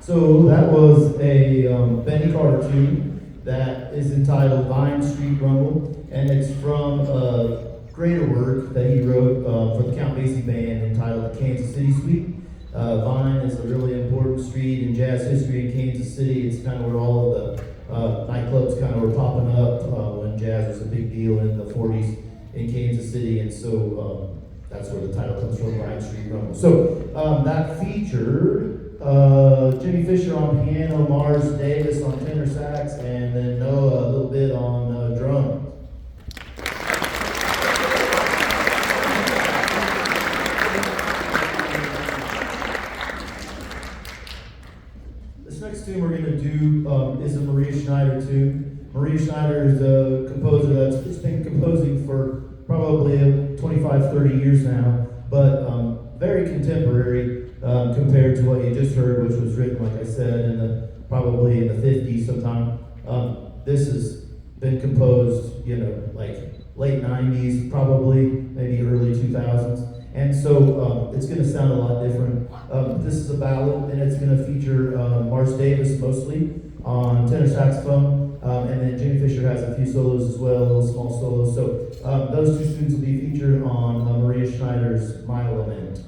So that was a Benny Carter tune that is entitled Vine Street Rumble, and it's from a greater work that he wrote for the Count Basie Band entitled The Kansas City Suite. Vine is a really important street in jazz history in Kansas City. It's kind of where all of the nightclubs kind of were popping up when jazz was a big deal in the 40s in Kansas City, and so that's where the title comes from, Vine Street Rumble. So that featured Jimmy Fisher on piano, Mars Davis on tenor sax, and then Noah a little bit on drums. This next tune we're going to do is a Maria Schneider tune. Maria Schneider is a composer that's been composing for probably 25, 30 years now, but very contemporary compared to what you just heard, which was written, like I said, probably in the 50s sometime. This has been composed, like late 90s, probably, maybe early 2000s. And so it's going to sound a lot different. This is a ballad, and it's going to feature Mars Davis mostly on tenor saxophone, and then Jimmy Fisher has a few solos as well, little small solos. So those two tunes will be featured on Maria Schneider's My Lament.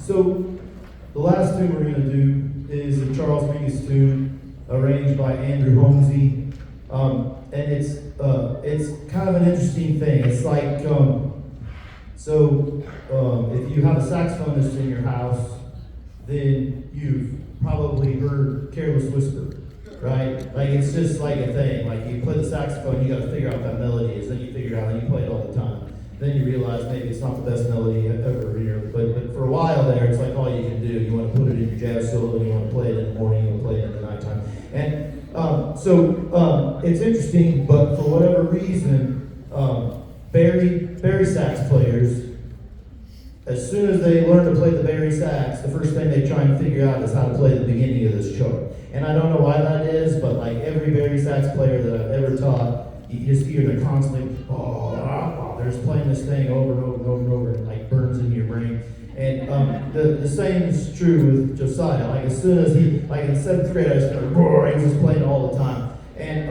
So the last tune we're going to do is a Charles Mingus tune arranged by Andrew Holmesy, and it's kind of an interesting thing. It's like if you have a saxophonist in your house, then you've probably heard Careless Whisper, right? Like it's just like a thing. Like you play the saxophone, you got to figure out what that melody is. Then you figure it out, and you play it all the time. Then you realize maybe it's not the best melody ever here, but for a while there, it's like all you can do. You want to put it in your jazz solo, and you want to play it in the morning, you want to play it in the nighttime. And it's interesting, but for whatever reason, Barry sax players, as soon as they learn to play the Barry sax, the first thing they try and figure out is how to play the beginning of this chart. And I don't know why that is, but like every Barry sax player that I've ever taught, you just hear they're constantly, they're just playing this thing over and over and over and over, and like burns into your brain. And the same is true with Josiah. Like as soon as he, like in 7th grade, I just started, he's just playing all the time. And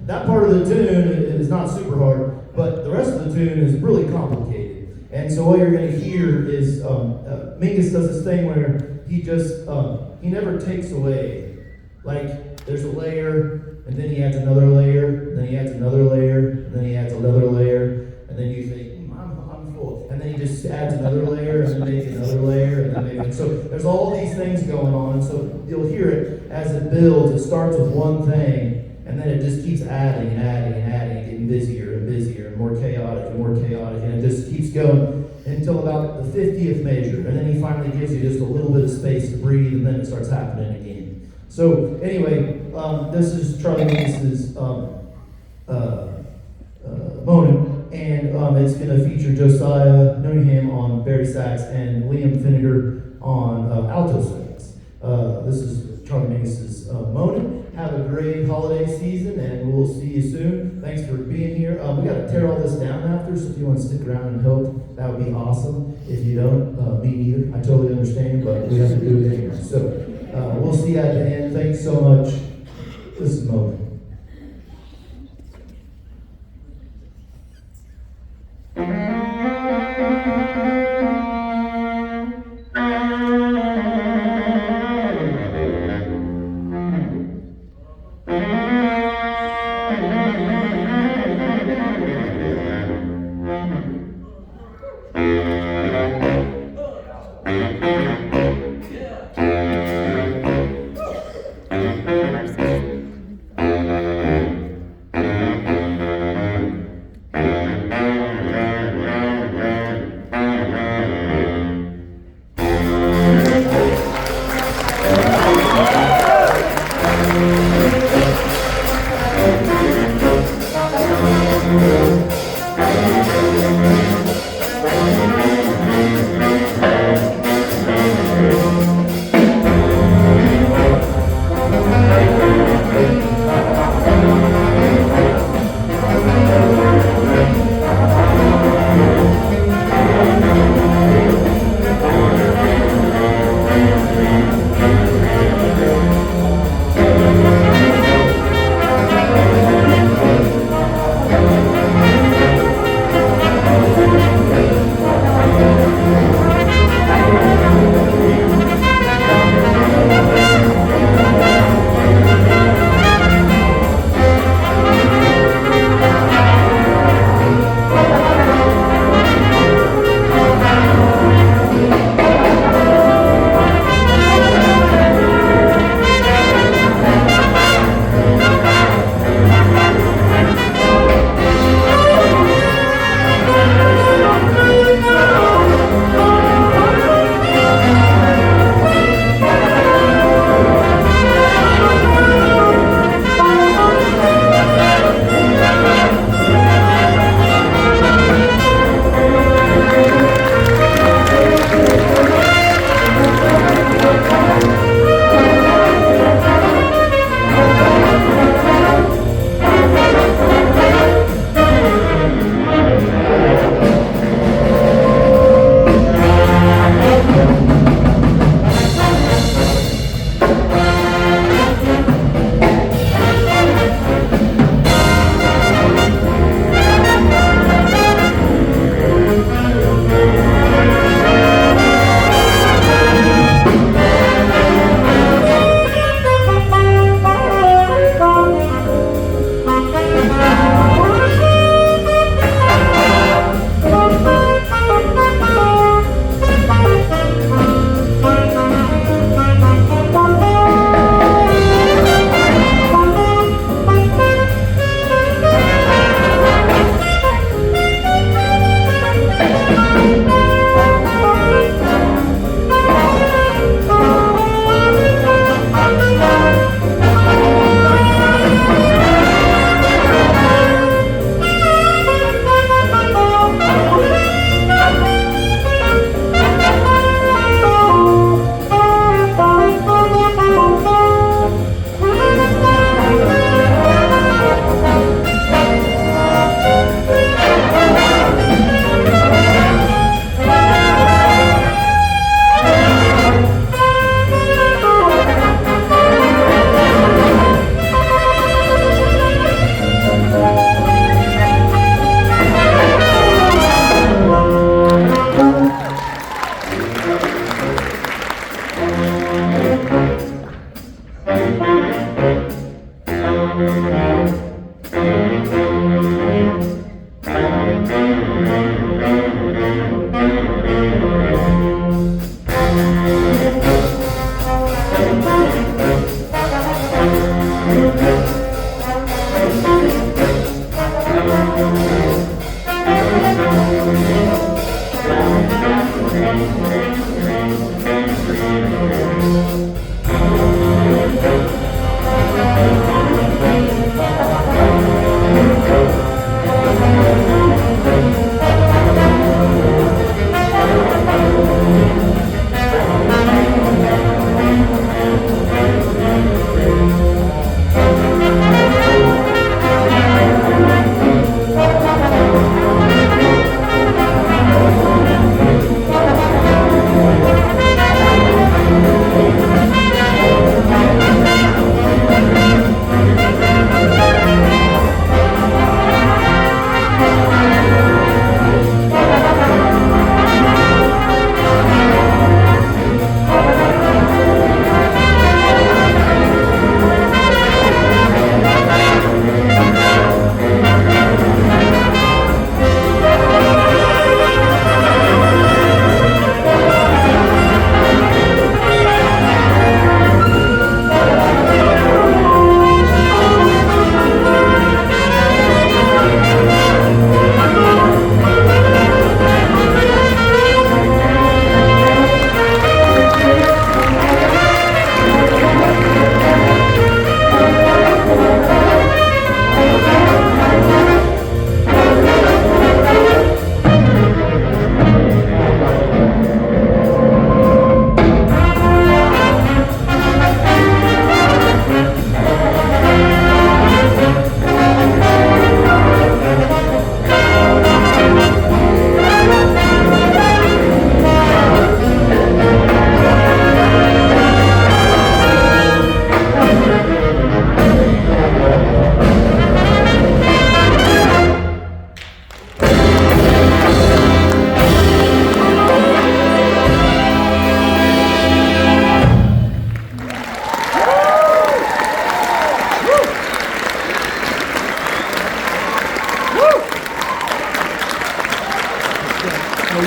that part of the tune is not super hard, but the rest of the tune is really complicated. And so what you're going to hear is Mingus does this thing where he just he never takes away. Like there's a layer, and then he adds another layer, and then he adds another layer, and then he adds another layer, and then you think, I'm full. And then he just adds another layer, and then maybe another layer, and then maybe. So there's all these things going on, and so you'll hear it as it builds. It starts with one thing, and then it just keeps adding and adding and adding, and getting busier and busier, and more chaotic, and it just keeps going until about the 50th measure, and then he finally gives you just a little bit of space to breathe, and then it starts happening again. So anyway, this is Charlie Mingus's Moanin', and it's going to feature Josiah Nunningham on Barry sax and Liam Finnegar on alto sax. This is Charlie Mingus's Moanin'. Have a great holiday season, and we'll see you soon. Thanks for being here. We got to tear all this down after, so if you want to stick around and help, that would be awesome. If you don't, me neither. I totally understand, but we have to do it anyway. So we'll see you at the end. Thanks so much. This is Moanin'.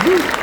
Woo!